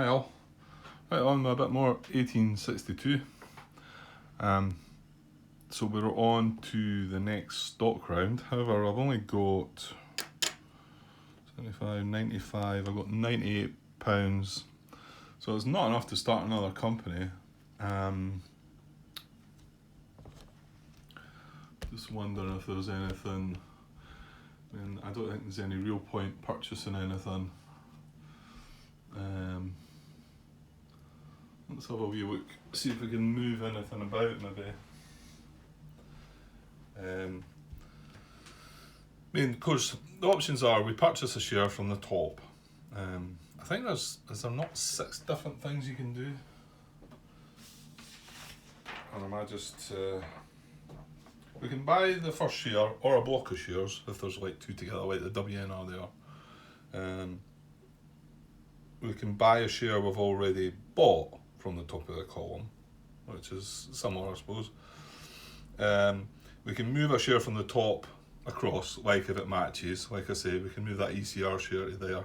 Hi all. Right on with a bit more 1862. So we're on to the next stock round. However, I've only got 75, 95, I've got £98. So it's not enough to start another company. Just wondering if there's anything. I don't think there's any real point purchasing anything. Let's have a wee look, see if we can move anything about maybe. Of course, the options are we purchase a share from the top. I think is there not 6 different things you can do? Or am I just... we can buy the first share or a block of shares if there's like 2 together, like the WNR there. We can buy a share we've already bought from the top of the column, which is similar, I suppose. We can move a share from the top across, like if it matches. Like I say, we can move that ECR share to there.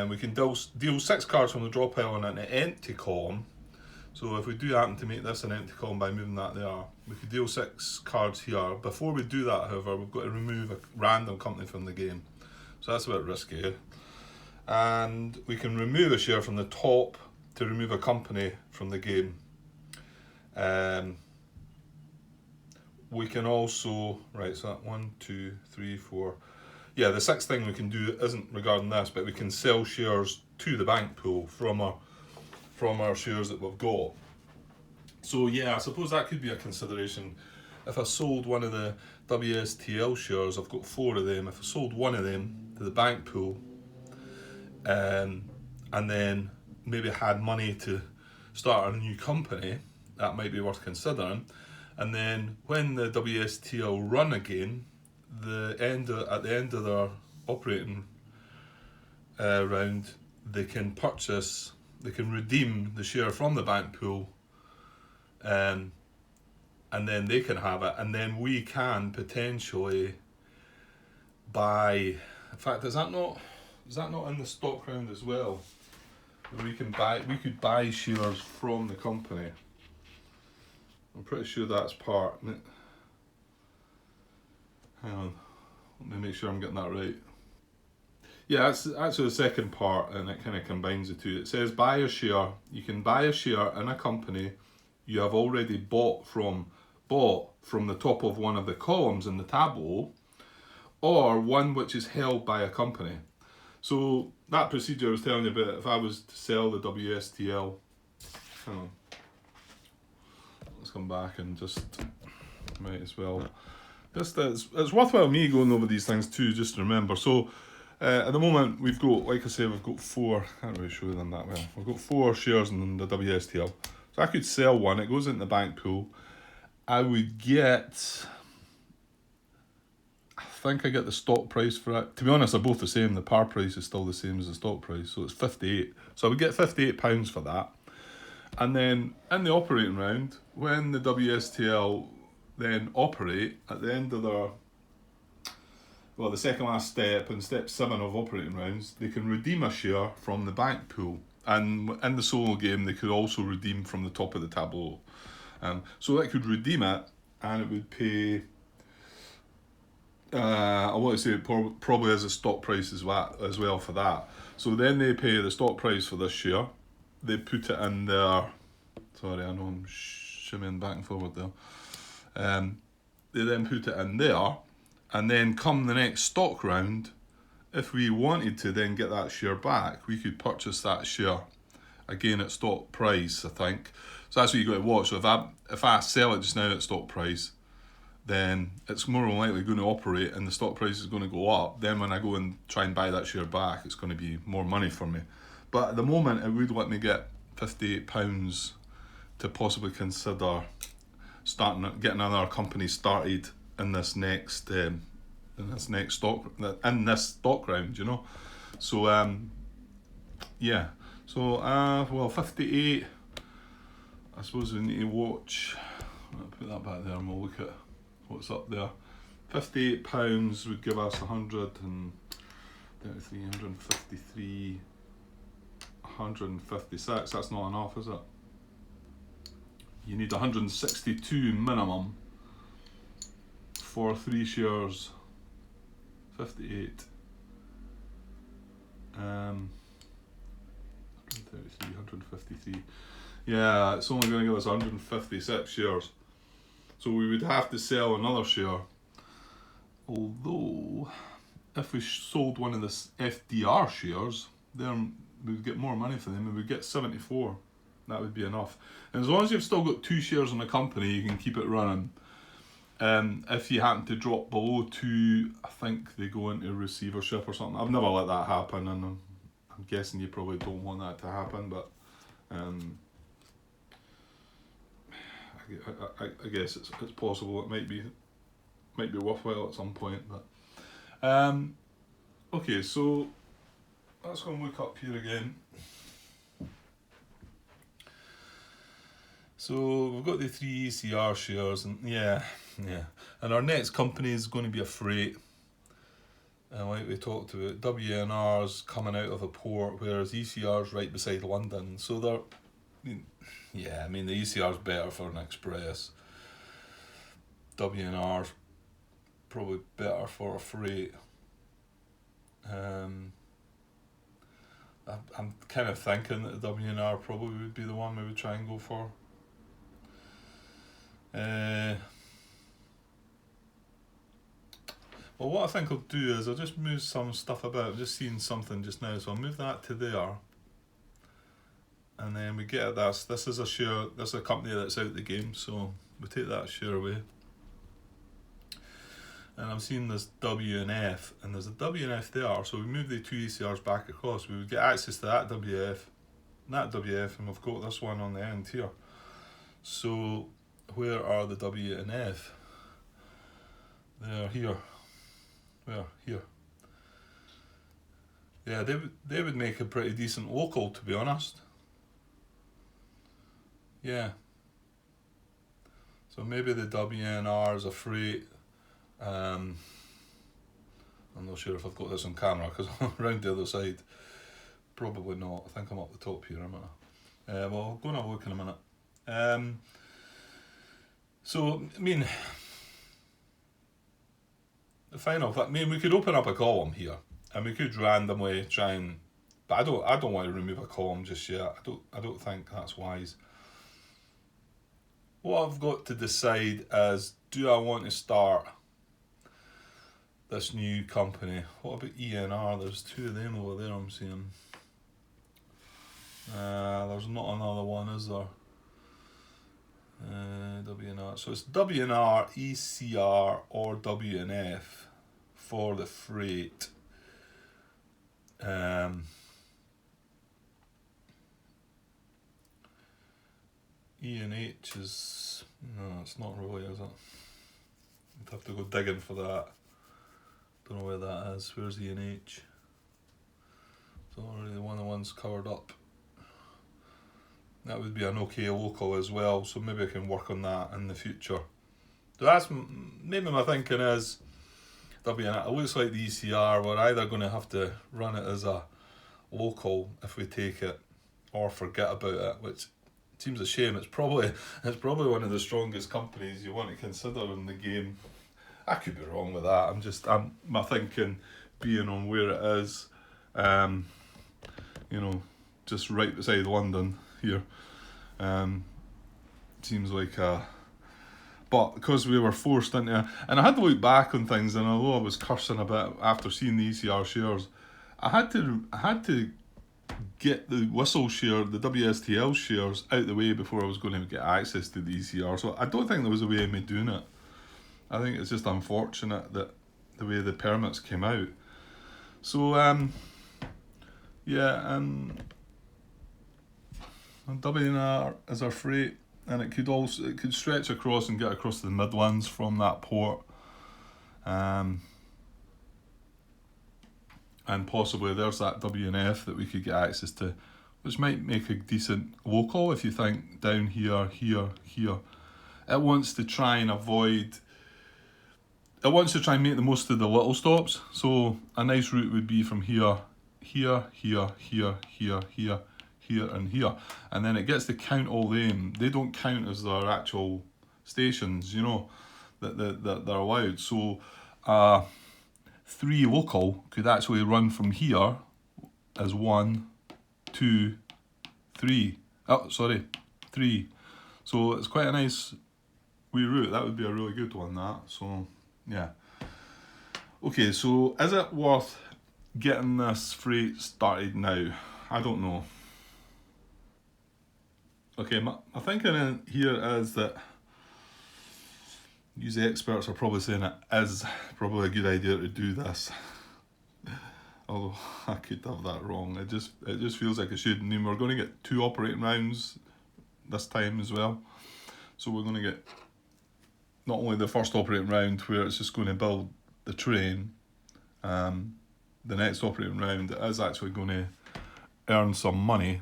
We can deal 6 cards from the draw pile in an empty column. So if we do happen to make this an empty column by moving that there, we could deal 6 cards here. Before we do that, however, we've got to remove a random company from the game. So that's a bit risky. And we can remove a share from the top to remove a company from the game. We can also, right, so that 1, 2, 3, 4. Yeah, the 6th thing we can do isn't regarding this, but we can sell shares to the bank pool from our shares that we've got. So yeah, I suppose that could be a consideration. If I sold one of the WSTL shares, I've got 4 of them. If I sold one of them to the bank pool, and then maybe had money to start a new company, that might be worth considering. And then when the WSTL run again, at the end of their operating round, they can redeem the share from the bank pool, and then they can have it, and then we can potentially buy. In fact, is that not in the stock round as well? We could buy shares from the company. I'm pretty sure that's part. Hang on, let me make sure I'm getting that right. Yeah, that's actually the second part, and it kind of combines the two. It says buy a share. You can buy a share in a company you have already bought from the top of one of the columns in the tableau, or one which is held by a company. So that procedure I was telling you about, if I was to sell the WSTL, hang on, let's come back and just might as well. It's worthwhile me going over these things too, just to remember. So at the moment we've got, like I say, we've got 4. I can't really show them that well. We've got 4 shares in the WSTL. So I could sell one. It goes into the bank pool. I would get. I think I get the stock price for it. To be honest, they're both the same. The par price is still the same as the stock price, so it's 58. So I would get £58 for that. And then in the operating round, when the WSTL then operate at the end of the second last step, in step 7 of operating rounds, they can redeem a share from the bank pool. And in the solo game, they could also redeem from the top of the tableau. So it could redeem it, and it would pay. I want to say it probably has a stock price as well for that. So then they pay the stock price for this share. They put it in there. Sorry, I know I'm shimmying back and forward there. They then put it in there, and then come the next stock round, if we wanted to then get that share back, we could purchase that share again at stock price, I think. So that's what you got to watch. So if I sell it just now at stock price, then it's more than likely going to operate and the stock price is going to go up. Then when I go and try and buy that share back, it's going to be more money for me. But at the moment, it would let me get £58 to possibly consider getting another company started in this next stock round, you know. So yeah. So 58. I suppose we need to watch. I'll put that back there and we'll look at what's up there. £58 would give us 133, 153, 156, that's not enough, is it? You need 162 minimum for 3 shares. 58. 133, 153. Yeah, it's only going to give us 156 shares. So we would have to sell another share. Although, if we sold one of the FDR shares, then we would get more money for them. We would get 74. That would be enough. And as long as you've still got 2 shares in the company, you can keep it running. If you happen to drop below 2, I think they go into receivership or something. I've never let that happen, and I'm guessing you probably don't want that to happen, but I guess it's possible. It might be worthwhile at some point, but okay, so let's go and look up here again. So we've got the 3 ECR shares, and yeah, and our next company is going to be a freight. And like we talked about, WNR's coming out of a port, whereas ECR's right beside London. So they're, the ECR's better for an express. WNR's probably better for a freight. I'm kind of thinking that the WNR probably would be the one we would try and go for. Well, what I think I'll do is I'll just move some stuff about. I'm just seeing something just now, so I'll move that to there. And then we get at this. This is a share, this is a company that's out the game, so we take that share away. And I'm seeing this WNF, and there's a WNF there, so we move the 2 ECRs back across. We would get access to that WF, and we've got this one on the end here. So, where are the WNF? They're here. Where? Here. Yeah, they would make a pretty decent local, to be honest. Yeah. So maybe the WNR is a freight. I'm not sure if I've got this on camera because I'm around the other side. Probably not. I think I'm up the top here a minute. Well, I'll go and have a look in a minute. So, I mean, the final, we could open up a column here, and we could randomly try and, but I don't want to remove a column just yet. I don't think that's wise. What I've got to decide is, do I want to start this new company? What about ENR? There's 2 of them over there I'm seeing. There's not another one, is there? WNR. So it's WNR, ECR, or WNF for the freight. E&H is, no, it's not really, is it? I'd have to go digging for that. Don't know where that is. Where's E&H? It's already one of the ones covered up. That would be an okay local as well, so maybe I can work on that in the future. So that's maybe my thinking is, it looks like the ECR, we're either going to have to run it as a local if we take it, or forget about it, which seems a shame. It's probably one of the strongest companies you want to consider in the game. I could be wrong with that. My thinking being on where it is, just right beside London here. Seems like but because we were forced into, and I had to look back on things, and although I was cursing a bit after seeing the ECR shares, I had to get the Whistle share, the WSTL shares out the way before I was going to get access to the ECR. So I don't think there was a way of me doing it. I think it's just unfortunate that the way the permits came out. So WNR is our freight, and it could stretch across and get across the Midlands from that port, and possibly there's that WNF that we could get access to, which might make a decent local if you think down here. It wants to try and make the most of the little stops, so a nice route would be from here, here, and here. And then it gets to count all them. They don't count as their actual stations, you know, that they're allowed. So 3 local could actually run from here as 1, 2, 3. Oh, sorry, 3. So it's quite a nice wee route. That would be a really good one, that. So, yeah. Okay, so is it worth getting this freight started now? I don't know. Okay, my thinking in here is that the experts are probably saying it is probably a good idea to do this. Although I could have that wrong. It just feels like it should. I mean, we're going to get 2 operating rounds this time as well. So we're going to get not only the first operating round where it's just going to build the train, the next operating round is actually going to earn some money.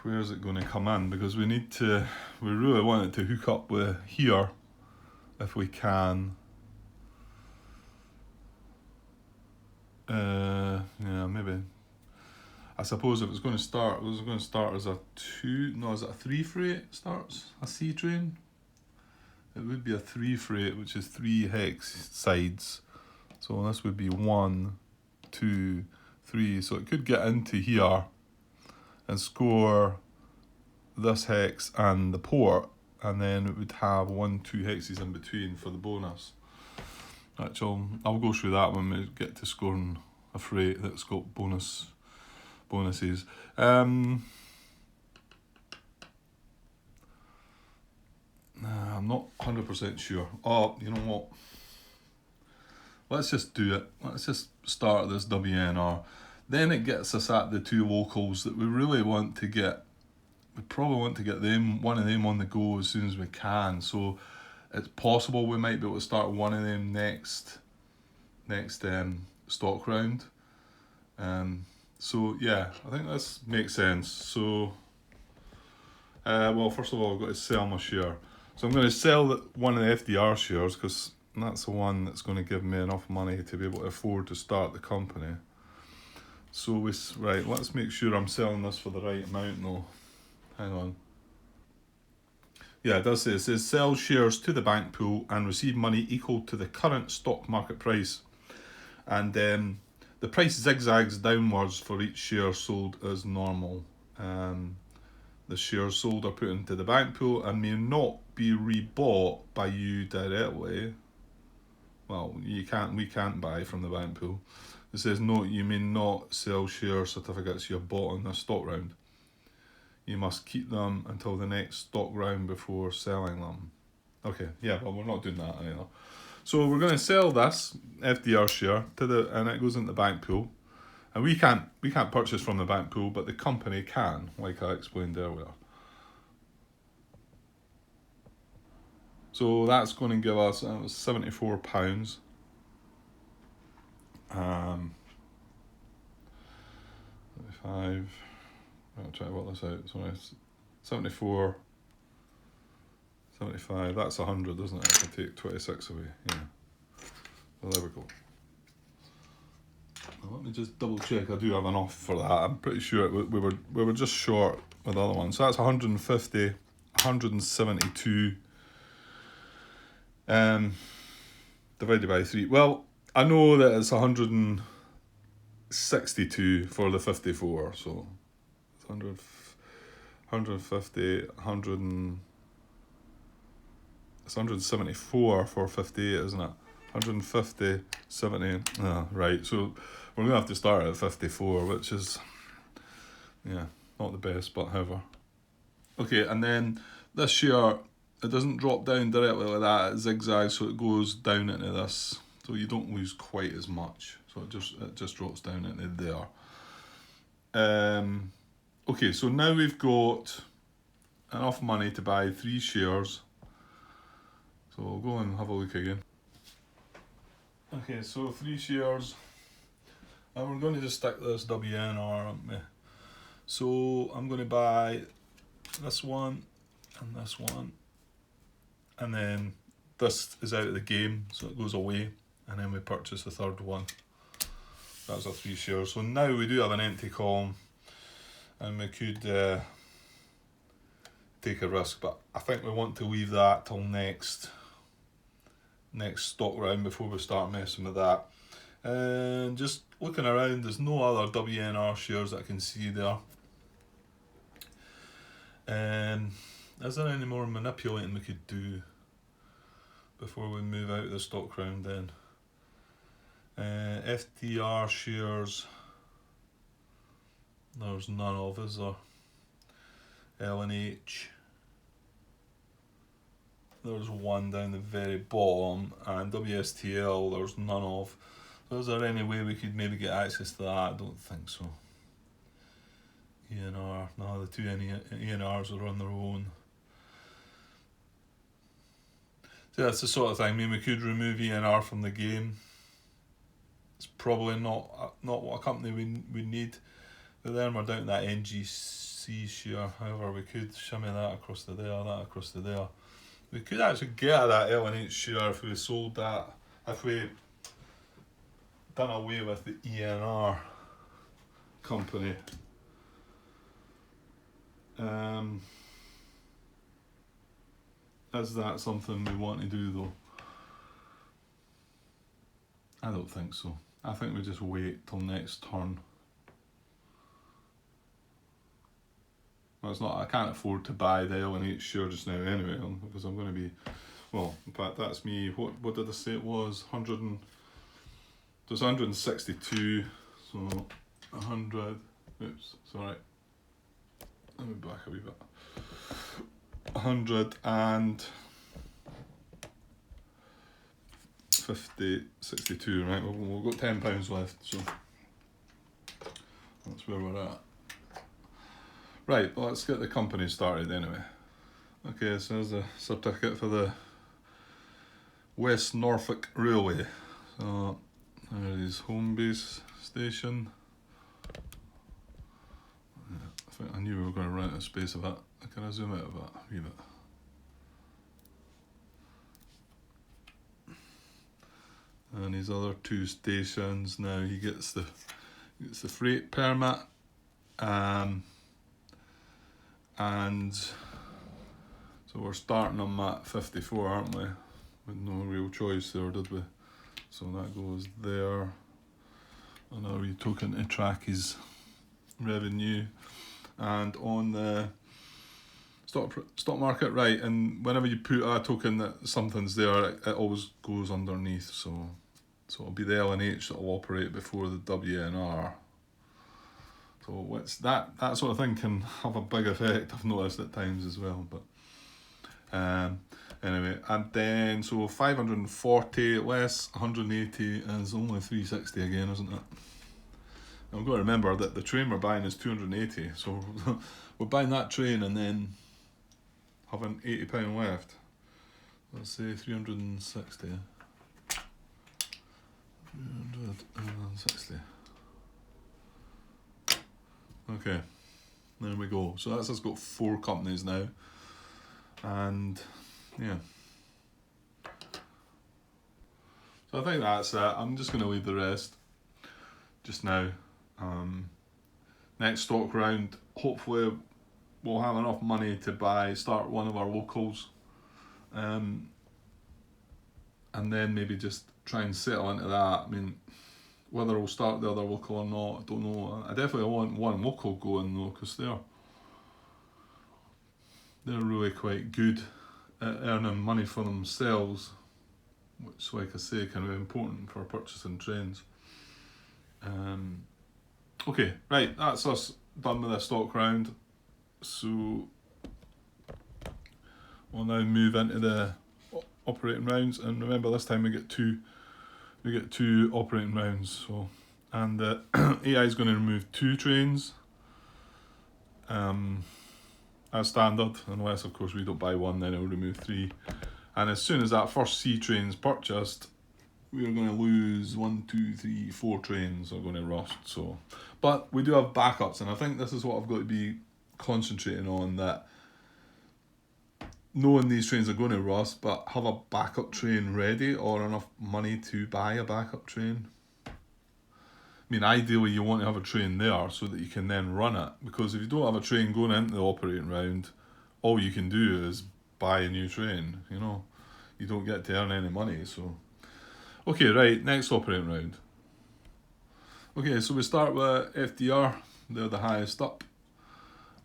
Where is it going to come in? Because we really want it to hook up with here if we can. Yeah, maybe. I suppose if it's going to start, as a 2, no, is it a 3 freight starts? A C train? It would be a 3 freight, which is 3 hex sides. So this would be 1, 2, 3. So it could get into here and score this hex and the port, and then it would have 1, 2 hexes in between for the bonus. Actually, I'll go through that when we get to scoring a freight that's got bonuses. I'm not 100% sure. Oh, you know what? Let's just do it. Let's just start this WNR. Then it gets us at the 2 locals that we really want to get. We probably want to get one of them on the go as soon as we can. So it's possible we might be able to start one of them next stock round. So yeah, I think this makes sense. So, well, first of all, I've got to sell my share. So I'm going to sell one of the FDR shares because that's the one that's going to give me enough money to be able to afford to start the company. So right, let's make sure I'm selling this for the right amount though. Hang on. Yeah, it does say, it says sell shares to the bank pool and receive money equal to the current stock market price. And the price zigzags downwards for each share sold as normal. The shares sold are put into the bank pool and may not be rebought by you directly. Well, we can't buy from the bank pool. It says, no, you may not sell share certificates you have bought on this stock round. You must keep them until the next stock round before selling them. Okay, yeah, well, we're not doing that either. So we're going to sell this FDR share and it goes into the bank pool. And we can't purchase from the bank pool, but the company can, like I explained earlier. So that's going to give us £74. I'll try to work this out. Sorry, 74, 75. That's 100, isn't it? I can take 26 away. Yeah. Well, there we go. Well, let me just double check. I do have enough for that. I'm pretty sure we were just short with the other one. So that's 150, 172. Divided by 3. Well, I know that it's 162 for the 54. So it's 150, 100. It's 174 for 58, isn't it? 150, 70. Right. So we're gonna have to start at 54, which is, yeah, not the best, but however. Okay, and then this share, it doesn't drop down directly like that. It zigzags, so it goes down into this. So you don't lose quite as much. So it just drops down into there. Okay, so now we've got enough money to buy 3 shares. So we'll go and have a look again. Okay, so 3 shares. And we're going to just stick this WNR, aren't we? So I'm going to buy this one and this one. And then this is out of the game, so it goes away. and then we purchased the third one. That was our 3 shares. So now we do have an empty column, and we could take a risk, but I think we want to leave that till next stock round before we start messing with that. And just looking around, there's no other WNR shares that I can see there. Is there any more manipulating we could do before we move out of the stock round then? FTR shares, there's none of, is there? L&H, there's one down the very bottom, and WSTL, there's none of. So is there any way we could maybe get access to that? I don't think so. ENR, no, the two ENRs are on their own. So that's the sort of thing. I mean, we could remove ENR from the game. It's probably not what a company we need. But then we're down to that NGC share. However, we could shimmy that across to there, that across to there. We could actually get at that L&H share if we sold that. If we done away with the ENR company. Is that something we want to do though? I don't think so. I think we just wait till next turn. Well, it's not. I can't afford to buy the L&H share just now anyway, because I'm going to be. Well, in fact, that's me. What did I say it was? 162. So 100. Oops, sorry. Let me back a wee bit. 162, right? We've got £10 left, so that's where we're at. Right, well, let's get the company started anyway. Okay, so there's the certificate for the West Norfolk Railway. So there is home base station. I think I knew we were going to run out of space of that. Can I zoom out of that a wee bit? And his other 2 stations. Now he gets the freight permit, and so we're starting on map 54, aren't we? With no real choice there, did we? So that goes there. And now we token to track his revenue. And on the stock market, right, and whenever you put a token that something's there, it always goes underneath. So it'll be the L&H that will operate before the WNR. So what's that sort of thing can have a big effect, I've noticed at times as well. But anyway, and then so 540 less 180 is only 360 again, isn't it? I've got to remember that the train we're buying is 280, so we're buying that train and then having £80 left. Let's say 360. 360. Okay, there we go. So that's us got 4 companies now, and yeah. So I think that's it. I'm just going to leave the rest just now. Next stock round, hopefully we'll have enough money to start one of our locals, and then maybe just try and settle into that. I mean, whether we'll start the other local or not, I don't know. I definitely want one local going though, because they're really quite good at earning money for themselves, which, like I say, can be important for purchasing trains. Okay, right, that's us done with this stock round. So we'll now move into the operating rounds, and remember this time we get two operating rounds. So, and AI is going to remove 2 trains as standard, unless of course we don't buy one, then it'll remove 3. And as soon as that first C train is purchased, we are going to lose 1, 2, 3, 4 trains are going to rust. So, but we do have backups, and I think this is what I've got to be concentrating on, that knowing these trains are going to rust, but have a backup train ready or enough money to buy a backup train. I mean, ideally you want to have a train there so that you can then run it, because if you don't have a train going into the operating round, all you can do is buy a new train, you know. You don't get to earn any money, so... Okay, right, next operating round. Okay, so we start with FDR, they're the highest up,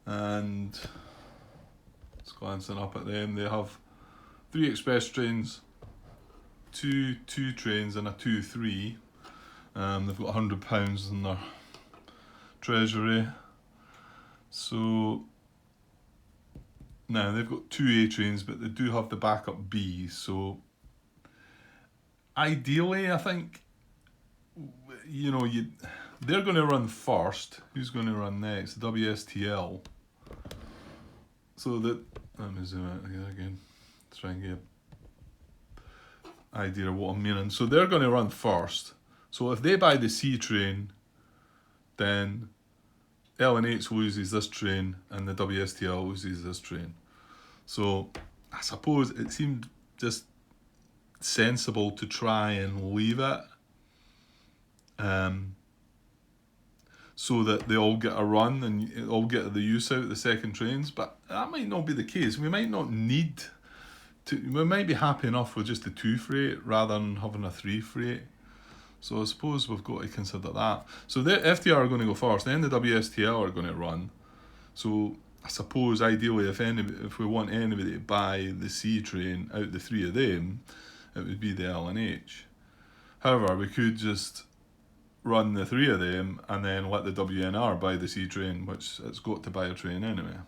and just glancing up at them, they have 3 express trains, 2 trains and a 2-3. They've got £100 in their treasury. So now they've got 2 A trains, but they do have the backup B. So ideally, I think, you know, they're going to run first. Who's going to run next? WSTL. So that, let me zoom out again, try and get an idea of what I'm meaning. So they're going to run first. So if they buy the C train, then L&H loses this train and the WSTL loses this train. So I suppose it seemed just sensible to try and leave it, so that they all get a run and all get the use out of the second trains. But that might not be the case. We might not need to, we might be happy enough with just the 2 freight rather than having a 3 freight. So I suppose we've got to consider that. So the FDR are going to go first, then the WSTL are going to run. So I suppose ideally if we want anybody to buy the C train out of the 3 of them, it would be the L&H. However, we could just run the 3 of them and then let the WNR buy the C train, which it's got to buy a train anyway.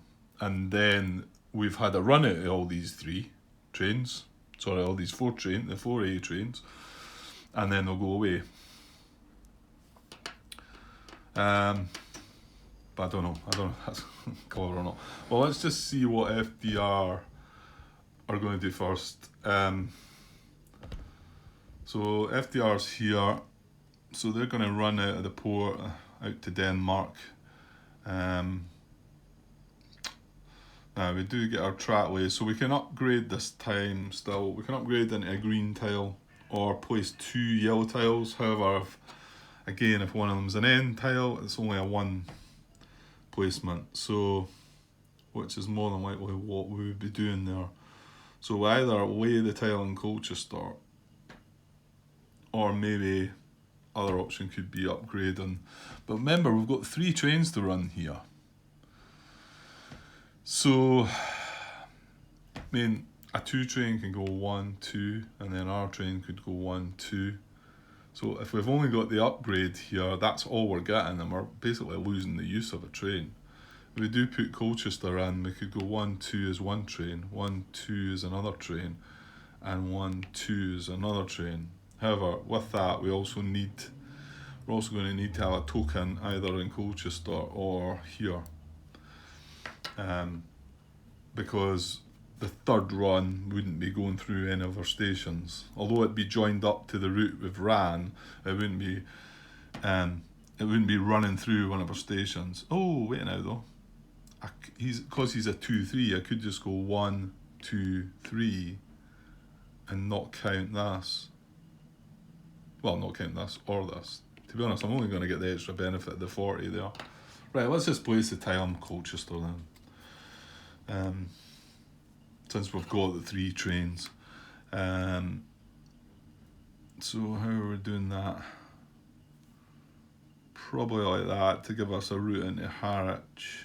And then we've had a run out of all these 3 trains, sorry, all these 4 trains, the 4A trains, and then they'll go away. But I don't know if that's clever or not. Well, let's just see what FDR are going to do first. So FDR's here. So they're going to run out of the port, out to Denmark. Now we do get our tracklay, so we can upgrade this time still. We can upgrade into a green tile or place 2 yellow tiles. However, if one of them's an N tile, it's only a 1 placement. So, which is more than likely what we would be doing there. So we either lay the tile in Colchester, or maybe other option could be upgrading. But remember, we've got 3 trains to run here. So, I mean, a 2 train can go 1, 2, and then our train could go 1, 2. So if we've only got the upgrade here, that's all we're getting, and we're basically losing the use of a train. If we do put Colchester in, we could go 1, 2 as 1 train, 1, 2 as another train, and 1, 2 as another train. However, with that, we're also going to need to have a token either in Colchester or here, because the 3rd run wouldn't be going through any of our stations. Although it'd be joined up to the route we've ran, it wouldn't be running through one of our stations. Oh, wait now though. Because he's a 2-3, I could just go 1, 2, 3 and not count this. Well, not count this or this. To be honest, I'm only going to get the extra benefit of the 40 there. Right, let's just place the tile in Colchester then. Since we've got the 3 trains. So how are we doing that? Probably like that to give us a route into Harwich.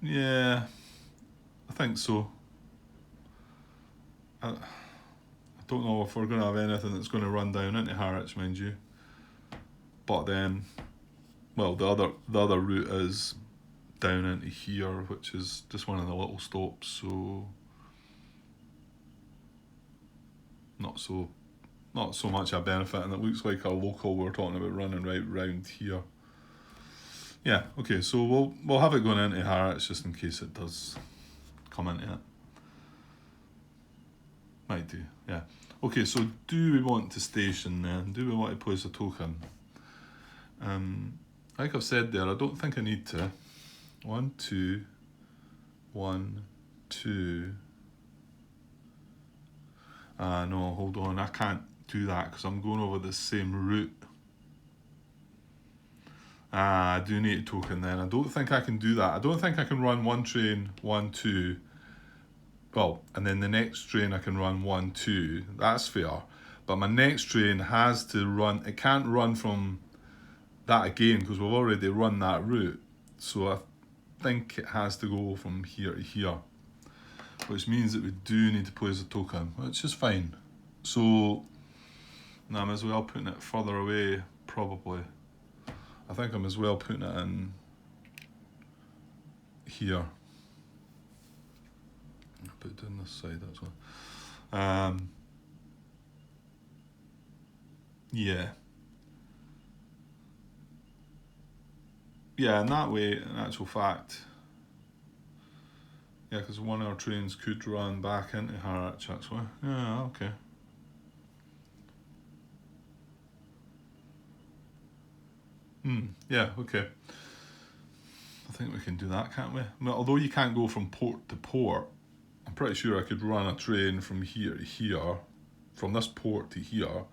Yeah, I think so. I don't know if we're going to have anything that's going to run down into Harwich, mind you. But then, well, the other route is down into here, which is just one of the little stops, so not so much a benefit, and it looks like our local we're talking about running right round here. Yeah, okay, so we'll have it going into Harwich just in case it does come into it. Might do, yeah. Okay, so do we want to station then? Do we want to place a token? Like I've said there, I don't think I need to. 1, 2, 1, 2. No, hold on, I can't do that because I'm going over the same route. I do need a token then. I don't think I can do that. I don't think I can run one train, 1, 2. Well, and then the next train I can run 1, 2. That's fair. But my next train has to run, it can't run from that again because we've already run that route. So I think it has to go from here to here, which means that we do need to place a token, which is fine. So now I'm as well putting it further away, probably. I think I'm as well putting it in here. I'll put it on this side, that's one. Yeah. Yeah, in that way, in actual fact, yeah, because one of our trains could run back into Harwich, actually. Yeah, okay. Yeah, okay. I think we can do that, can't we? Well, although you can't go from port to port, I'm pretty sure I could run a train from here to here, from this port to here,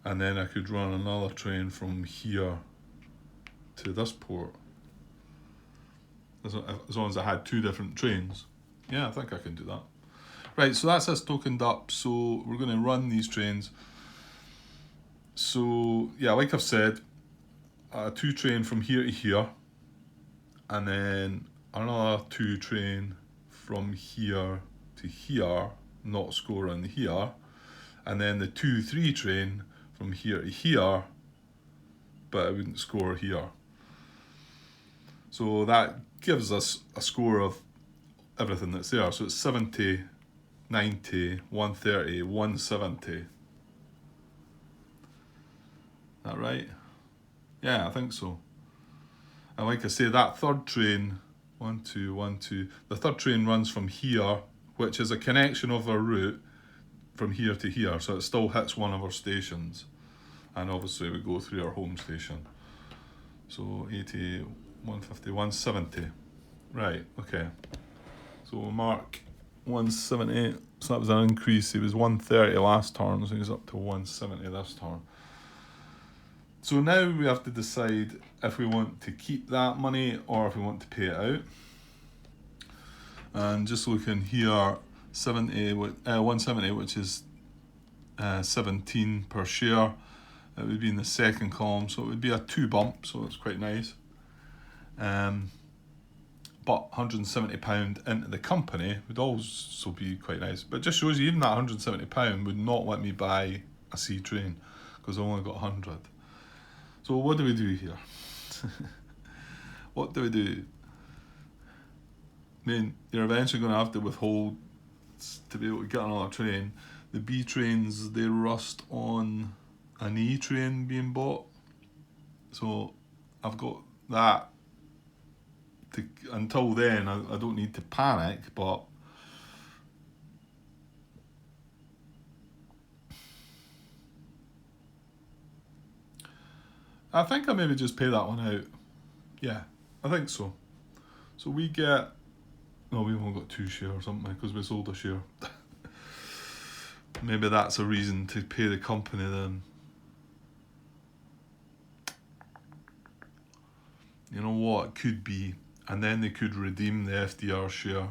and then I could run another train from here to this port. As long as I had 2 different trains. Yeah, I think I can do that. Right, so that's us tokened up. So we're going to run these trains. So yeah, like I've said, 2 train from here to here, and then another 2 train from here to here, not scoring here, and then the 2, 3 train from here to here, but I wouldn't score here. So that gives us a score of everything that's there. So it's 70, 90, 130, 170. That right? Yeah, I think so. And like I say, that third train, 1, 2, 1, 2, the third train runs from here, which is a connection of our route from here to here, so it still hits one of our stations. And obviously we go through our home station. So 80, 150, 170. Right, okay. So we'll mark 170. So that was an increase. It was 130 last turn, so he's up to 170 this turn. So now we have to decide if we want to keep that money or if we want to pay it out. And just looking here, 170, which is 17 per share. It would be in the second column, so it would be a 2 bump, so it's quite nice. But £170 into the company would also be quite nice. But it just shows you even that £170 would not let me buy a C train because I only got 100. So what do we do here? What do we do? I mean, you're eventually going to have to withhold to be able to get another train. The B trains, they rust on an E train being bought. So I've got that. Until then, I don't need to panic, but I think I maybe just pay that one out. Yeah, I think so. So we get, no, we've only got 2 shares or something because we sold a share. Maybe that's a reason to pay the company then. You know what, it could be. And then they could redeem the FDR share.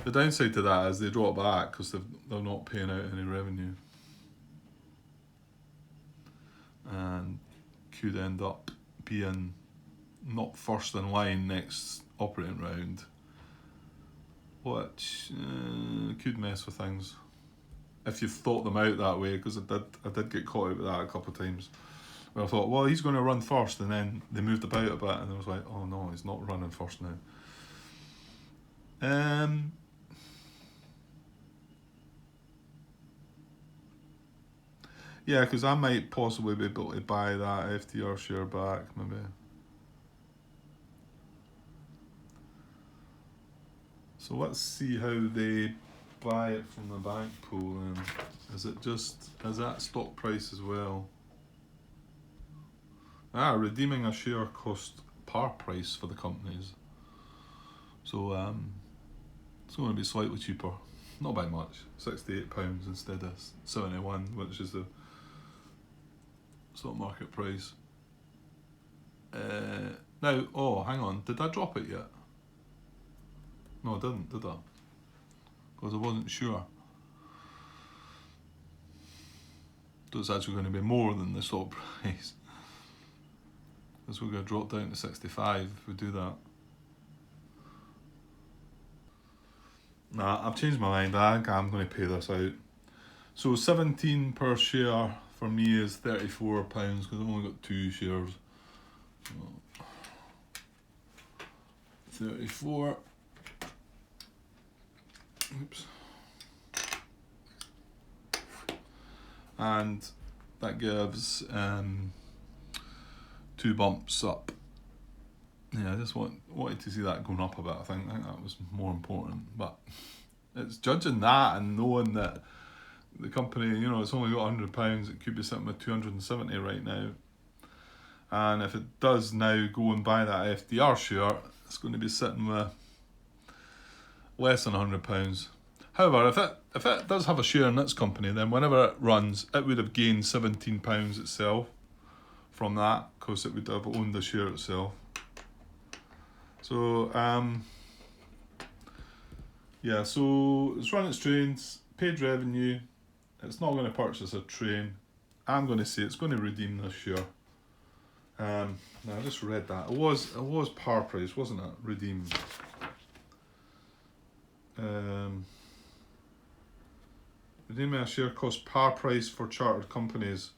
The downside to that is they draw it back because they're not paying out any revenue. And could end up being not first in line next operating round, which could mess with things if you've thought them out that way, because I did get caught out with that a couple of times where I thought, well, he's going to run first, and then they moved about a bit and I was like, oh no, he's not running first now. Yeah, because I might possibly be able to buy that FDR share back, maybe. So let's see how they buy it from the bank pool then. Is that stock price as well? Redeeming a share cost par price for the companies. So it's going to be slightly cheaper. Not by much. £68 instead of 71, which is the stock market price. Now, oh, hang on. Did I drop it yet? No, I didn't, did I? Because I wasn't sure. So it's actually going to be more than the stock price. Because we're going to drop down to 65 if we do that. Nah, I've changed my mind. I think I'm going to pay this out. So 17 per share for me is £34 because I've only got 2 shares. 34. Oops. And that gives 2 bumps up. Yeah, I just wanted to see that going up a bit. I think that was more important. But it's judging that and knowing that the company, it's only got £100. It could be sitting with 270 right now. And if it does now go and buy that FDR share, it's going to be sitting with less than £100. However, if it does have a share in its company, then whenever it runs, it would have gained £17 itself from that, because it would have owned the share itself. So, yeah, so it's run its trains, paid revenue. It's not going to purchase a train. I'm going to say it's going to redeem this share. Now I just read that. It was par price, wasn't it? Redeem. Redeeming a share costs par price for chartered companies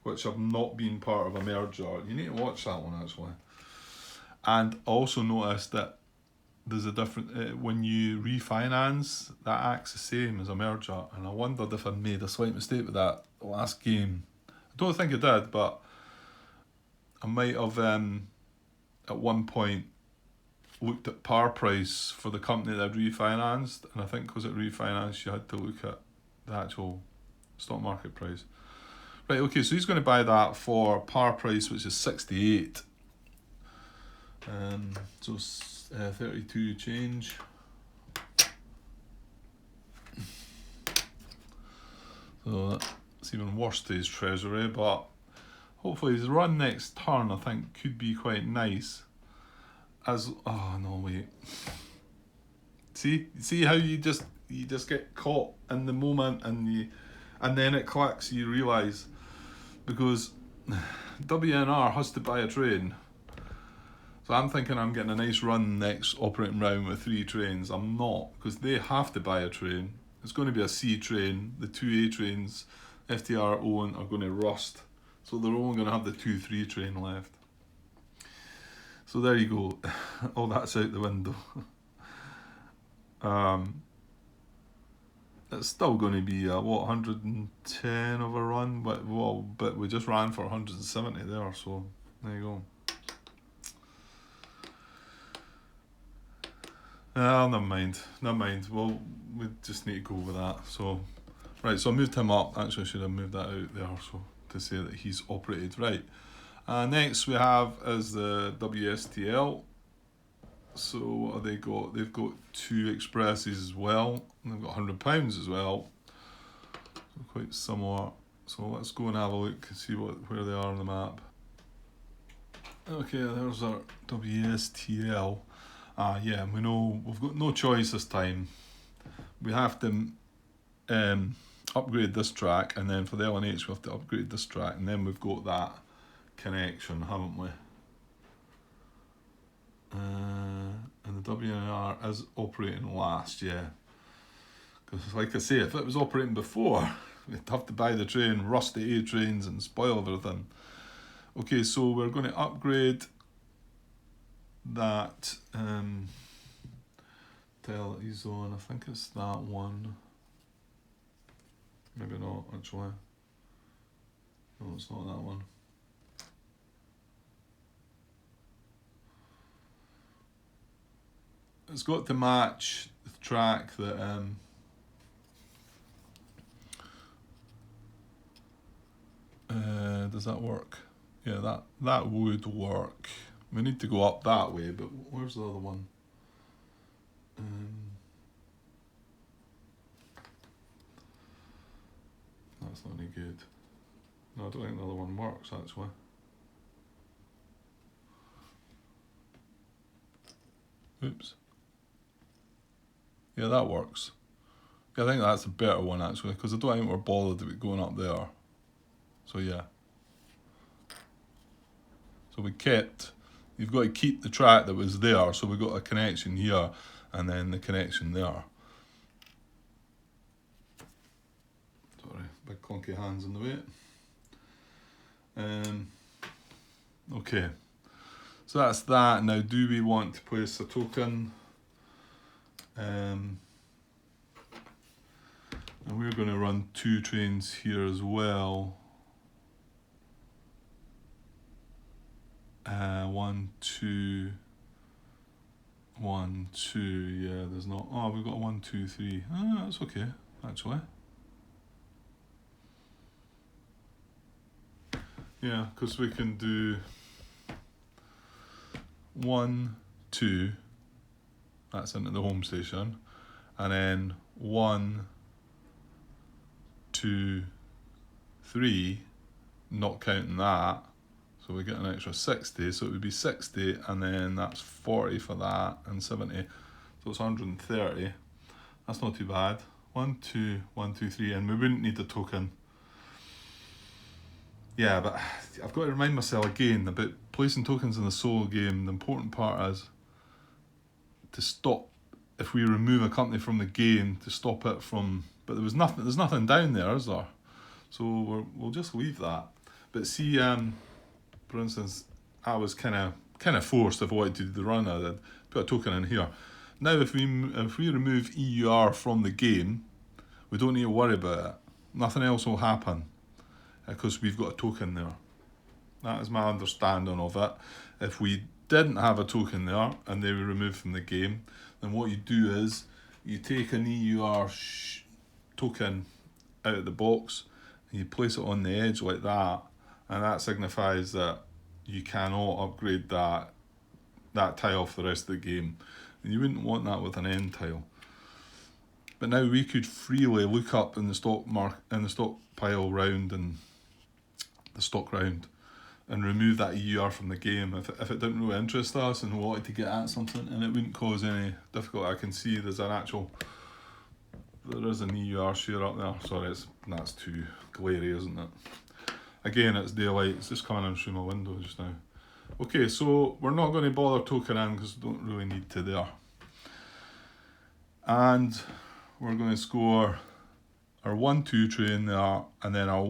which have not been part of a merger. You need to watch that one actually. And also notice that there's a different when you refinance, that acts the same as a merger. And I wondered if I made a slight mistake with that last game. I don't think I did, but I might have at one point looked at par price for the company that I'd refinanced, and I think because it refinanced you had to look at the actual stock market price. Right, okay, so he's going to buy that for par price, which is 68. So 32 change. So that's even worse to his treasury, but hopefully his run next turn I think could be quite nice. Oh no, wait. See how you just get caught in the moment and then it clicks, you realise, because WNR has to buy a train. So I'm thinking I'm getting a nice run next operating round with 3 trains. I'm not, because they have to buy a train. It's going to be a C train. The 2A trains FDR own are going to rust. So they're only going to have the 2-3 train left. So there you go. All that's out the window. It's still going to be 110 of a run, but we just ran for 170 there, so there you go. Never mind. Well, we just need to go with that. So, right, so I moved him up. Actually, I should have moved that out there so to say that he's operated. Right. Next we have is the WSTL. So what have they got? They've got 2 expresses as well. And they've got £100 as well. So quite similar. So let's go and have a look and see where they are on the map. Okay, there's our WSTL. Yeah, we know we've got no choice this time. We have to upgrade this track, and then for the LNH we have to upgrade this track, and then we've got that connection, haven't we? And the WNR is operating last, yeah. Because like I say, if it was operating before, we'd have to buy the train, rust the A trains and spoil everything. Okay, so we're going to upgrade that Telly zone. I think it's that one. Maybe not, actually. No, it's not that one. It's got to match the track that does that work? Yeah, that would work. We need to go up that way, but where's the other one? That's not any good. No, I don't think the other one works, actually. Oops. Yeah, that works. Yeah, I think that's a better one, actually, because I don't think we're bothered about going up there. So, yeah. So we kept, you've got to keep the track that was there, so we got a connection here, and then the connection there. Sorry, big clunky hands in the way. Okay, so that's that. Now, do we want to place a token? And we're going to run 2 trains here as well. 1, 2, 1, 2. Yeah, there's not. Oh, we've got 1, 2, 3. Ah, that's okay, actually. Yeah, because we can do 1, 2. That's into the home station, and then 1, 2, 3. Not counting that. So we get an extra 60, so it would be 60, and then that's 40 for that, and 70. So it's 130. That's not too bad. 1, 2, 1, 2, 3, and we wouldn't need the token. Yeah, but I've got to remind myself again about placing tokens in the solo game. The important part is to stop, if we remove a company from the game, to stop it from, but there's nothing down there, is there? So we'll just leave that. But see, for instance, I was kind of forced, if I wanted to do the run, I'd put a token in here. Now, if we remove EUR from the game, we don't need to worry about it. Nothing else will happen because we've got a token there. That is my understanding of it. If we didn't have a token there and they were removed from the game, then what you do is you take an EUR token out of the box and you place it on the edge like that, and that signifies that you cannot upgrade that tile for the rest of the game. And you wouldn't want that with an end tile. But now we could freely look up in the stock pile round and the stock round and remove that EUR from the game if it didn't really interest us and we wanted to get at something, and it wouldn't cause any difficulty. I can see there is an EUR share up there. Sorry, that's too glary, isn't it? Again, it's daylight, it's just coming in through my window just now. Okay, so we're not going to bother tokening because we don't really need to there. And we're going to score our 1, 2 train there, and then our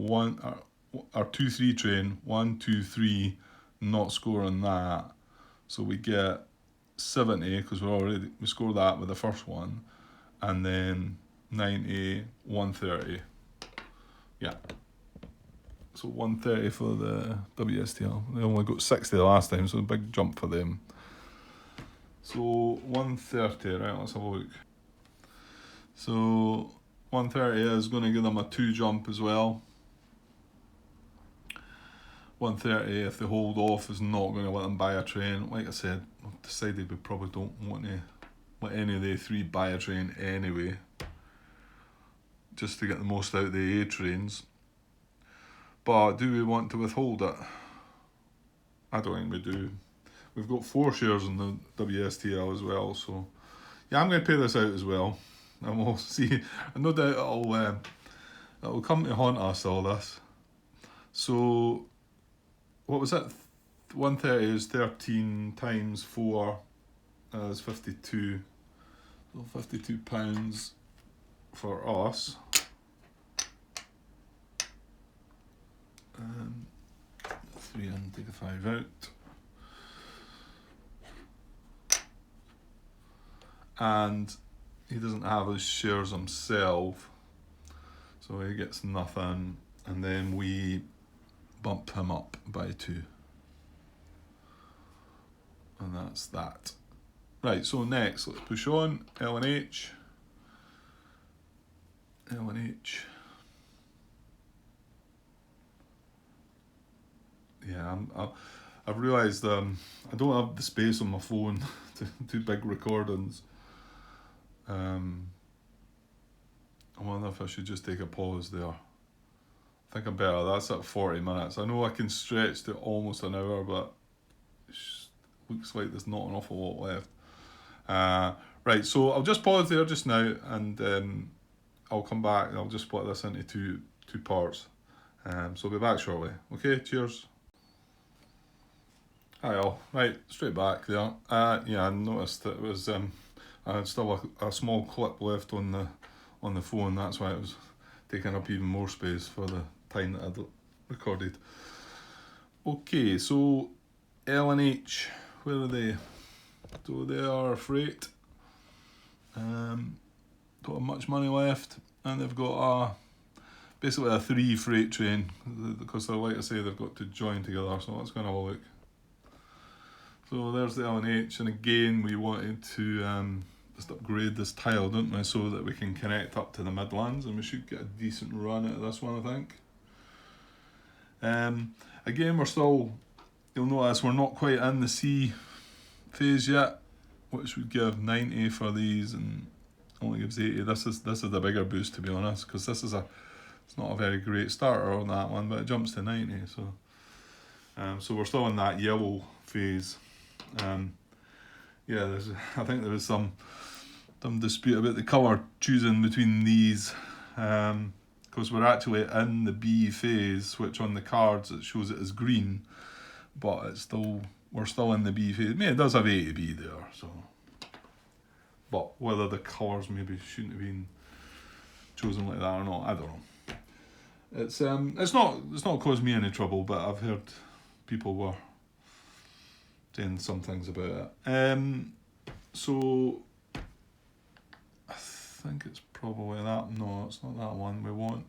2, 3 train, 1, 2, 3, not scoring that. So we get 70 because we scored that with the first one, and then 90, 130. Yeah. So 130 for the WSTL. They only got 60 the last time, so a big jump for them. So 130, right, let's have a look. So 130 is going to give them a 2 jump as well. 130, if they hold off, is not going to let them buy a train. Like I said, I've decided we probably don't want to let any of the 3 buy a train anyway, just to get the most out of the A trains. But do we want to withhold it? I don't think we do. We've got 4 shares in the WSTL as well, so yeah, I'm going to pay this out as well, and we'll see. No doubt it'll come to haunt us, all this. So what was it? 130 is 13 times 4 is 52. So £52 for us. 3 and take a 5 out. And he doesn't have his shares himself, so he gets nothing, and then we bump him up by 2. And that's that. Right, so next, let's push on. L&H. yeah, I've realised I don't have the space on my phone to do big recordings. I wonder if I should just take a pause there. I think I'm better. That's at 40 minutes. I know I can stretch to almost an hour, but it looks like there's not an awful lot left. Right, so I'll just pause there just now, and I'll come back. I'll just split this into two parts. So I'll be back shortly. Okay, cheers. Hi all. Right, straight back there. Yeah, I noticed that it was I had still a small clip left on the phone. That's why it was taking up even more space for the time that I'd recorded. Okay, so L&H, where are they? So they are freight. Don't have much money left, and they've got basically a 3 freight train because they're, like I say, they've got to join together. So let's go and have a look. So there's the L&H, and again we wanted to just upgrade this tile, don't we, so that we can connect up to the Midlands, and we should get a decent run out of this one, I think. Again, we're still, you'll notice we're not quite in the C phase yet, which would give 90 for these and only gives 80. This is the bigger boost, to be honest, because it's not a very great starter on that one, but it jumps to 90. So we're still in that yellow phase. Yeah, I think there was some dispute about the colour choosing between these, because we're actually in the B phase, which on the cards it shows it as green, but we're still in the B phase. I mean, it does have A to B there, so. But whether the colours maybe shouldn't have been chosen like that or not, I don't know. It's not caused me any trouble, but I've heard people were saying some things about it. So I think it's probably that. No, it's not that one. We want.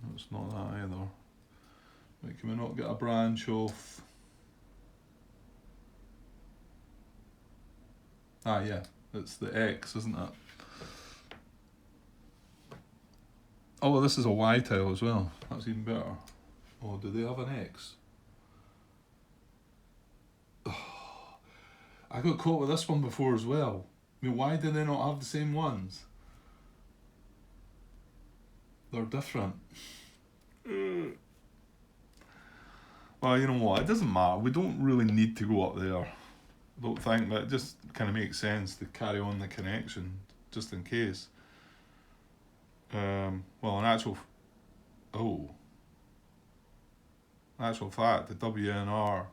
No, it's not that either. Wait, can we not get a branch of? Yeah, it's the X, isn't it? Oh, well, this is a Y tile as well. That's even better. Oh, do they have an X? Oh, I got caught with this one before as well. I mean, why do they not have the same ones? They're different. Well, you know what? It doesn't matter. We don't really need to go up there. I don't think, but it just kind of makes sense to carry on the connection just in case. Well, in actual fact, the WNR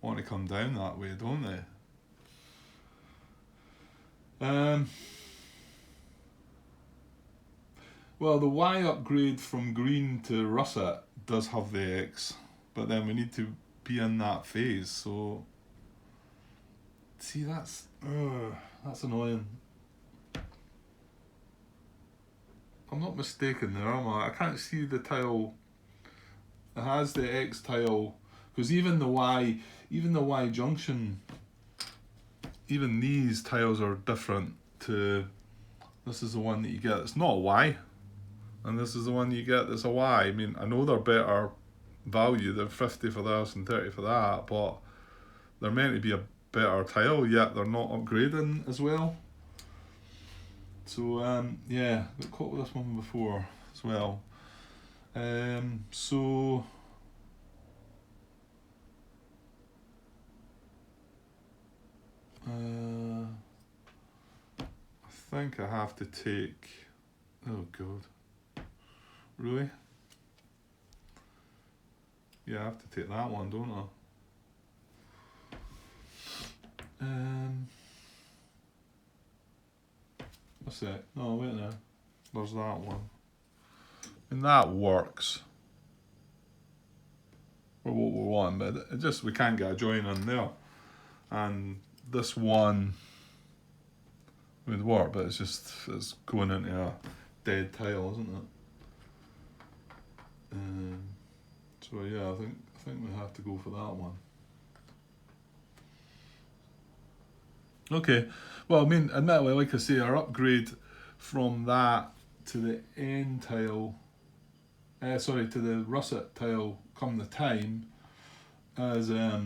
want to come down that way, don't they? Well, the Y upgrade from green to russet does have the X, but then we need to be in that phase, so. See, that's annoying. I'm not mistaken there, am I? I can't see the tile. It has the X tile, because even the Y junction, even these tiles are different to. This is the one that you get. It's not a Y, and this is the one you get that's a Y. I mean, I know they're better value. They're 50 for this and 30 for that, but they're meant to be a better tile, yet they're not upgrading as well. So yeah, got caught with this one before as well. So I think I have to take. Oh God, really? Yeah, I have to take that one, don't I? What's that? No, wait now. There's that one. And that works for what we want, but it just, we can't get a join in there. And this one would work, but it's going into a dead tile, isn't it? So yeah, I think we have to go for that one. Okay, well, I mean, admittedly, like I say, our upgrade from that to the end tile sorry, to the russet tile come the time as oh,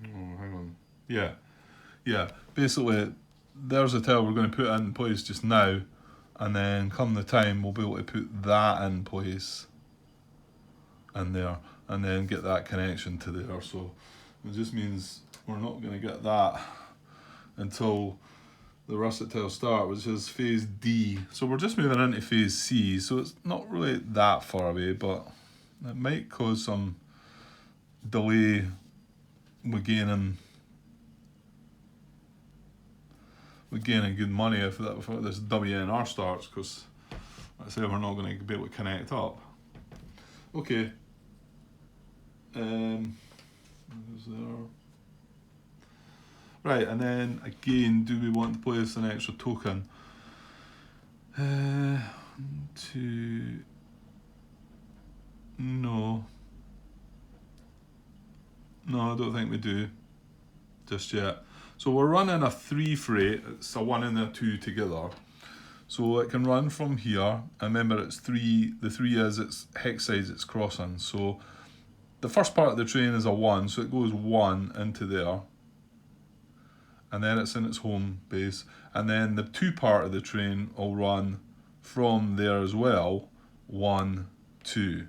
hang on. Yeah. Basically, there's a tile we're going to put in place just now, and then come the time we'll be able to put that in place in there, and then get that connection to there. So it just means we're not going to get that until the russet tile start, which is phase D. So we're just moving into phase C, so it's not really that far away, but it might cause some delay with gaining good money if this WNR starts, because like I say, we're not going to be able to connect up. Okay. Is there... Right, and then again, do we want to place an extra token? No. No, I don't think we do just yet. So we're running a 3 freight, it's a 1 and a 2 together. So it can run from here, and remember it's 3, the 3 is its hex size it's crossing. So the first part of the train is a 1, so it goes 1 into there. And then it's in its home base. And then the 2 part of the train will run from there as well, 1, 2,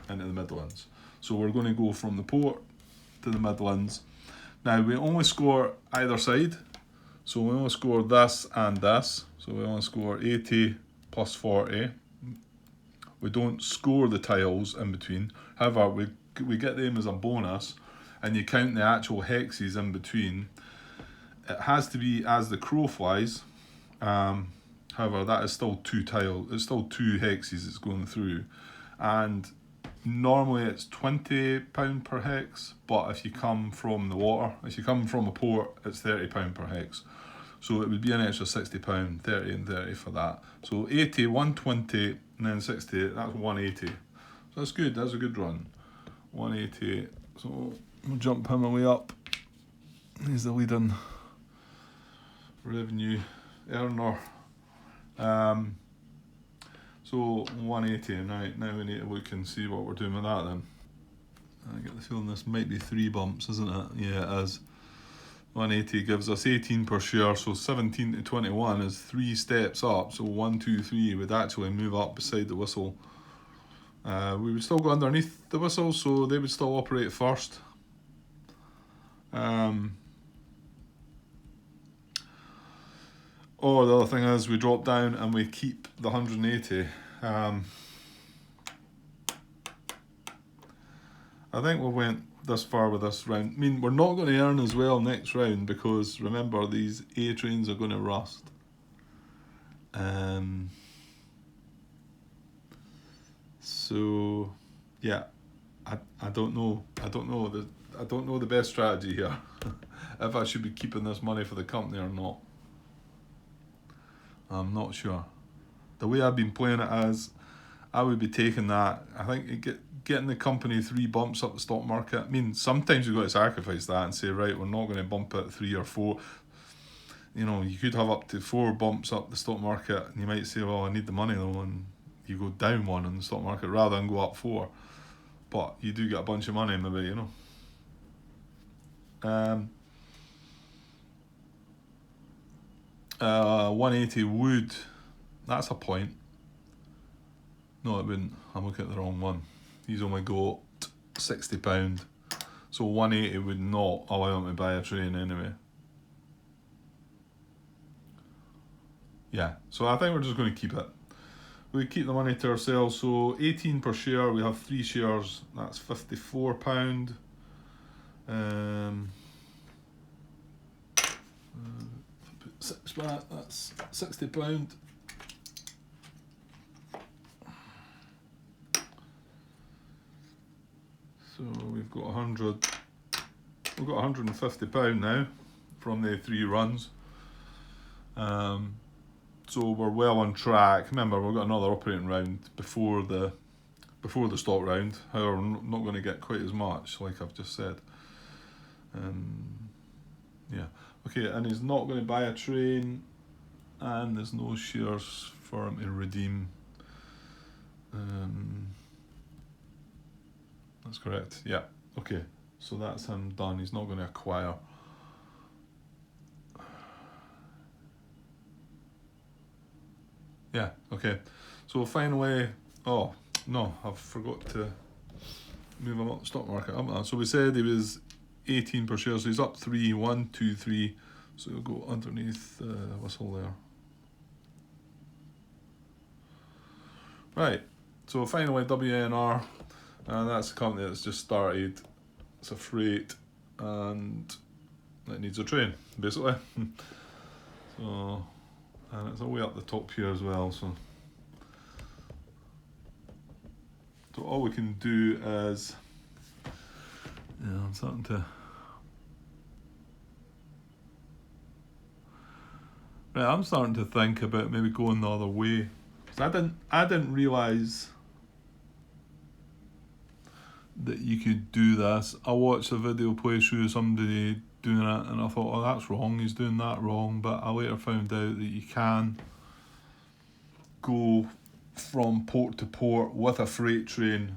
into the Midlands. So we're going to go from the port to the Midlands. Now we only score either side, so we only score this and this, so we only score 80 plus 40. We don't score the tiles in between, however we get them as a bonus, and you count the actual hexes in between. It has to be as the crow flies, however that is still 2 tiles, it's still 2 hexes it's going through, and normally it's £20 per hex, but if you come from the water, if you come from a port, it's £30 per hex. So it would be an extra £60, 30 and 30 for that. So 80, 120, and then 60, that's 180. So that's good, that's a good run. 180, so we'll jump him away up. He's the leading revenue earner. So 180, now we need to look and see what we're doing with that then. I get the feeling this might be 3 bumps, isn't it? Yeah, it is. 180 gives us 18 per share, so 17 to 21 is 3 steps up, so 1, 2, 3 would actually move up beside the whistle. We would still go underneath the whistle, so they would still operate first. Or the other thing is we drop down and we keep the 180. I think we went this far with this round. I mean, we're not going to earn as well next round because remember these A trains are going to rust. So yeah, I don't know. I don't know the best strategy here. If I should be keeping this money for the company or not. I'm not sure. The way I've been playing it as, I would be taking that. I think getting the company 3 bumps up the stock market. I mean, sometimes you've got to sacrifice that and say, right, we're not going to bump it 3 or 4. You know, you could have up to 4 bumps up the stock market, and you might say, well, I need the money though, and you go down 1 in the stock market rather than go up 4. But you do get a bunch of money, maybe, you know. 180 would, that's a point. No, it wouldn't. I'm looking at the wrong one. He's only got £60. So 180 would not allow him to buy a train anyway. Yeah, so I think we're just going to keep it. We keep the money to ourselves, so 18 per share, we have 3 shares, that's £54. 6 back, that's £60. So we've got £150 now from the 3 runs. So we're well on track. Remember, we've got another operating round before the stock round. However, we're not going to get quite as much, like I've just said. Yeah. Okay, and he's not going to buy a train and there's no shares for him to redeem. That's correct, yeah. Okay, so that's him done. He's not going to acquire. Yeah, okay. So finally, oh no, I've forgot to move him up the stock market, haven't I? So we said he was 18 per share, so he's up 3, 1, 2, 3. So we'll go underneath the whistle there. Right, so finally WNR, and that's a company that's just started. It's a freight and it needs a train, basically. So, and it's all way up the top here as well, so all we can do is, I'm starting to, right, I'm starting to think about maybe going the other way. Cause I didn't realise that you could do this. I watched a video play through somebody doing it and I thought, oh, that's wrong, he's doing that wrong, but I later found out that you can go from port to port with a freight train,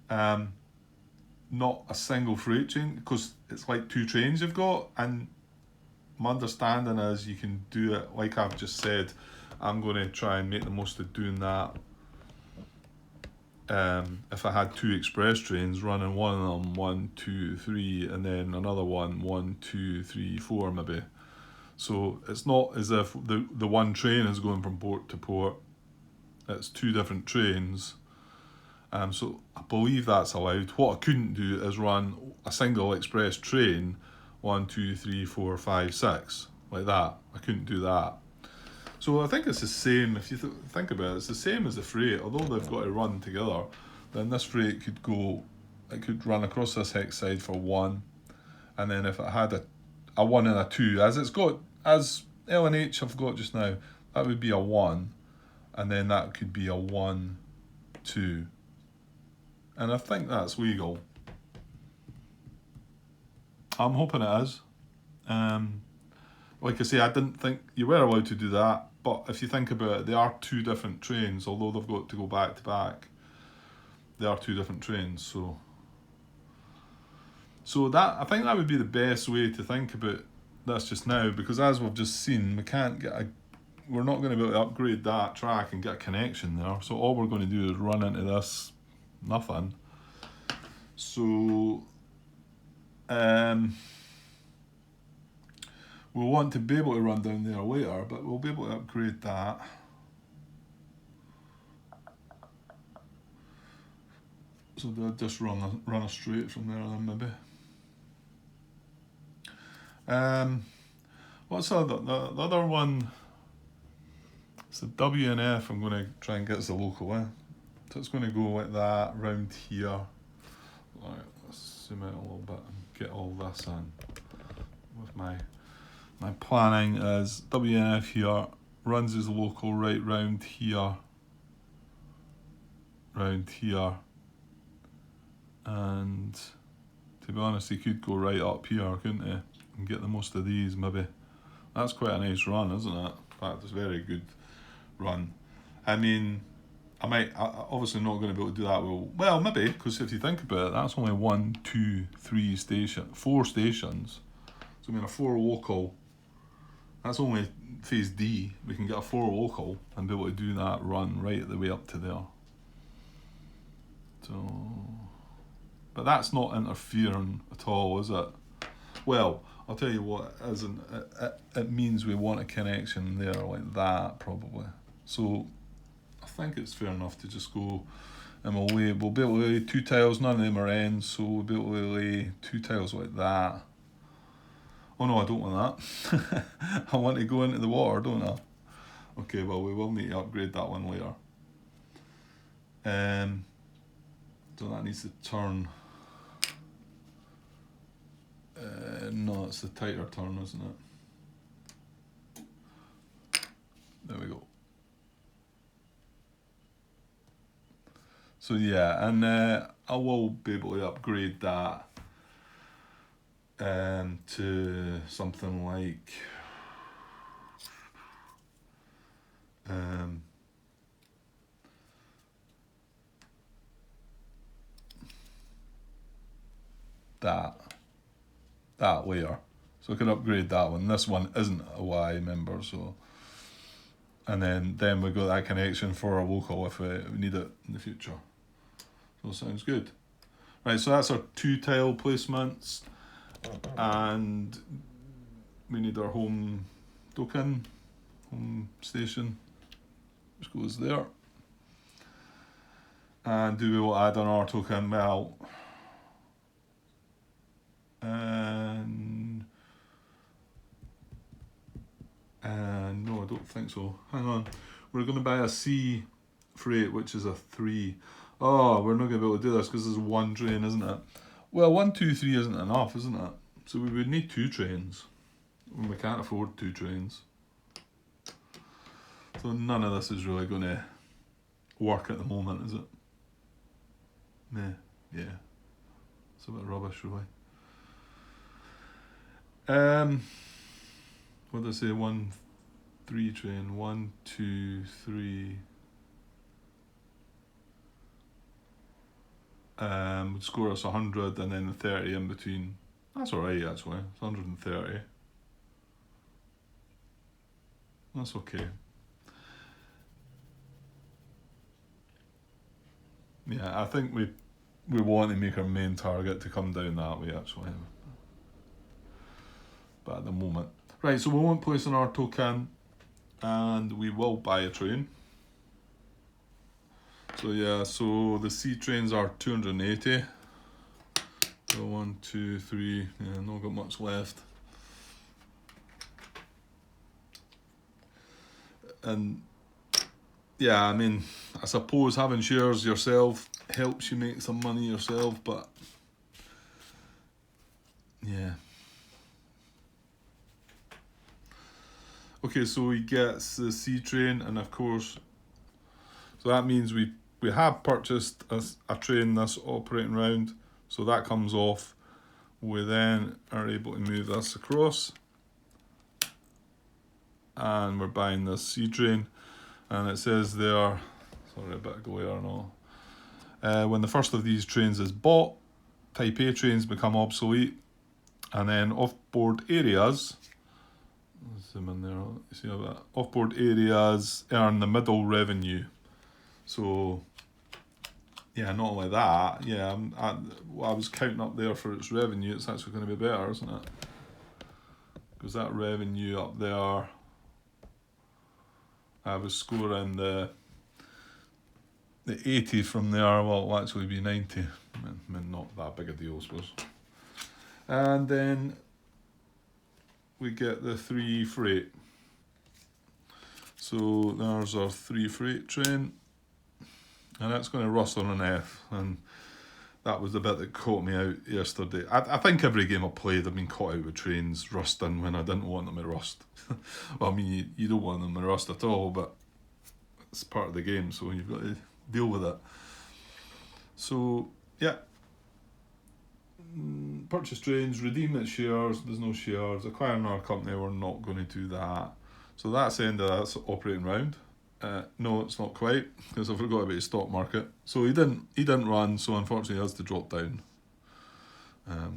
not a single freight train, because it's like 2 trains you've got, and my understanding is you can do it like I've just said. I'm going to try and make the most of doing that. If I had 2 express trains running, one of them 1, 2, 3, and then another one 1, 2, 3, 4 maybe. So it's not as if the one train is going from port to port. It's 2 different trains. So I believe that's allowed. What I couldn't do is run a single express train 1, 2, 3, 4, 5, 6 like that. I couldn't do that. So I think it's the same, if you think about it, it's the same as the freight. Although they've got to run together, then this freight could run across this hex side for 1, and then if it had a 1 and a 2, as L&H have got just now, that would be a 1, and then that could be a 1, 2. And I think that's legal. I'm hoping it is. Like I say, I didn't think you were allowed to do that, but if you think about it, they are 2 different trains, although they've got to go back to back. They are 2 different trains, so that, I think that would be the best way to think about this just now, because as we've just seen, we're not going to be able to upgrade that track and get a connection there. So all we're going to do is run into this nothing. So we'll want to be able to run down there later, but we'll be able to upgrade that. So they'll just run a straight from there then maybe. What's the other one? It's the WNF. I'm going to try and get as the local one. So it's going to go like that round here. Alright, let's zoom out a little bit and get all this in. With my planning is WNF here, runs as local right round here, and to be honest, he could go right up here, couldn't he, and get the most of these maybe. That's quite a nice run, isn't it? In fact, it's a very good run. I mean, I obviously not going to be able to do that well maybe, because if you think about it, that's only 1, 2, 3 4 stations. So I mean a 4 local, that's only phase D. We can get a 4 local and be able to do that run right the way up to there. So, but that's not interfering at all, is it? Well, I'll tell you what it isn't. It means we want a connection there like that probably. So I think it's fair enough to just go and we'll be able to lay 2 tiles, none of them are ends, so we'll be able to lay 2 tiles like that. Oh no, I don't want that. I want to go into the water, don't I? Okay, well we will need to upgrade that one later. So that needs to turn. No, it's the tighter turn, isn't it? There we go. So yeah, and I will be able to upgrade that to something like Um, that layer. So I can upgrade that one. This one isn't a Y member, so. And then we got that connection for our local if we need it in the future. So sounds good. Right, so that's our 2 tile placements, and we need our home token, home station, which goes there. And do we want to add an R token? Well, and no, I don't think so. Hang on, we're going to buy a C freight, which is a 3. Oh, we're not going to be able to do this because there's 1 train, isn't it? Well, 1, 2, 3 isn't enough, isn't it? So we would need 2 trains. When we can't afford 2 trains. So none of this is really going to work at the moment, is it? Yeah. It's a bit rubbish, really. What did I say? 1, 3 train. 1, 2, 3. Would score us 100 and then the 30 in between. That's alright, actually. It's 130. That's okay. Yeah, I think we want to make our main target to come down that way, actually. But at the moment. Right, so we won't place an R token, and we will buy a train. So yeah, so the C trains are 280. So 1, 2, 3, yeah, not got much left. And yeah, I mean, I suppose having shares yourself helps you make some money yourself, but yeah. Okay, so he gets the C train, and of course, so that means we have purchased a train that's operating round, so that comes off. We then are able to move this across, and we're buying this C train, and it says there, sorry, a bit of glare and all. When the first of these trains is bought, Type A trains become obsolete, and then off-board areas, zoom in there, you see how that, off-board areas earn the middle revenue. So yeah, not only that, yeah, I was counting up there for its revenue, it's actually going to be better, isn't it? Because that revenue up there, I was scoring the 80 from there, well, it'll actually be 90. I mean, not that big a deal, I suppose. And then we get the 3 freight. So there's our 3 freight train, and that's going to rust on an F, and that was the bit that caught me out yesterday. I think every game I played I've been caught out with trains rusting when I didn't want them to rust. Well, I mean, you don't want them to rust at all, but it's part of the game, so you've got to deal with it. So yeah, purchase trains, redeem its shares, there's no shares, acquire another company, we're not going to do that. So that's the end of that operating round. No, it's not quite, because I forgot about the stock market. So he didn't run, so unfortunately he has to drop down,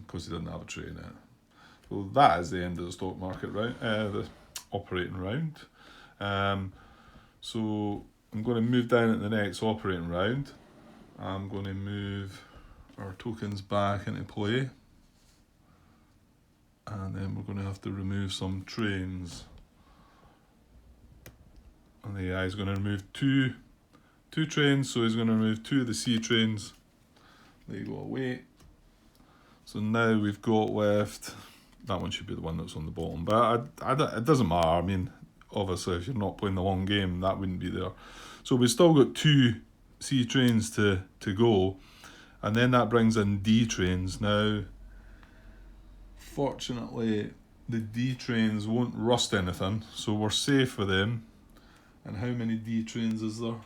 because he didn't have a train in it. So that is the end of the stock market round, the operating round. So I'm going to move down at the next operating round. I'm going to move our tokens back into play, and then we're going to have to remove some trains. And the AI is going to remove two trains, so he's going to remove 2 of the C trains. They go away. So now we've got left, that one should be the one that's on the bottom, but it doesn't matter. I mean, obviously if you're not playing the long game, that wouldn't be there. So we've still got 2 C trains to go, and then that brings in D trains. Now, fortunately, the D trains won't rust anything, so we're safe with them. And how many D trains is there?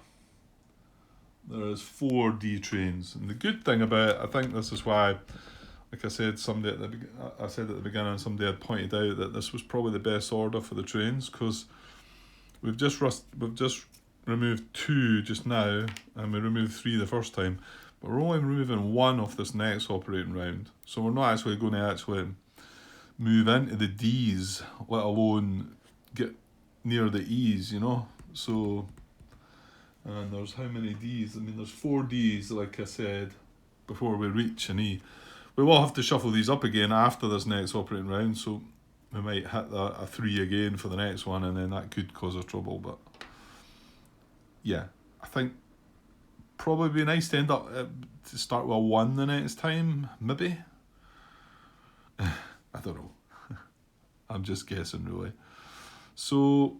There is 4 D trains. And the good thing about it, I think this is why, like I said, I said at the beginning, somebody had pointed out that this was probably the best order for the trains, because we've just removed 2 just now, and we removed 3 the first time, but we're only removing 1 off this next operating round, so we're not actually going to actually move into the D's, let alone get near the E's, you know. So, and there's how many D's? I mean, there's 4 D's, like I said, before we reach an E. We will have to shuffle these up again after this next operating round, so we might hit a 3 again for the next one, and then that could cause us trouble. But yeah, I think probably be nice to end up to start with a 1 the next time, maybe. I don't know. I'm just guessing, really. So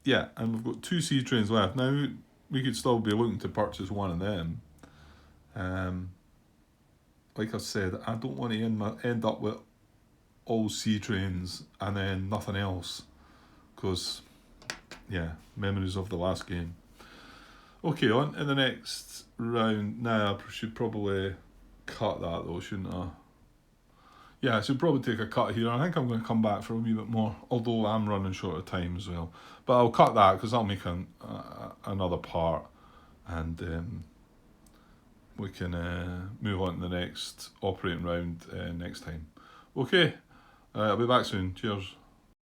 yeah, and we've got 2 C trains left. Now we could still be looking to purchase one of them. Like I said, I don't want to end up with all C trains and then nothing else, because yeah, memories of the last game. Okay, on to the next round. Now I should probably cut that though, shouldn't I? Yeah, I should probably take a cut here. I think I'm going to come back for a wee bit more, although I'm running short of time as well. But I'll cut that because that'll make another part, and we can move on to the next operating round next time. Okay, I'll be back soon. Cheers.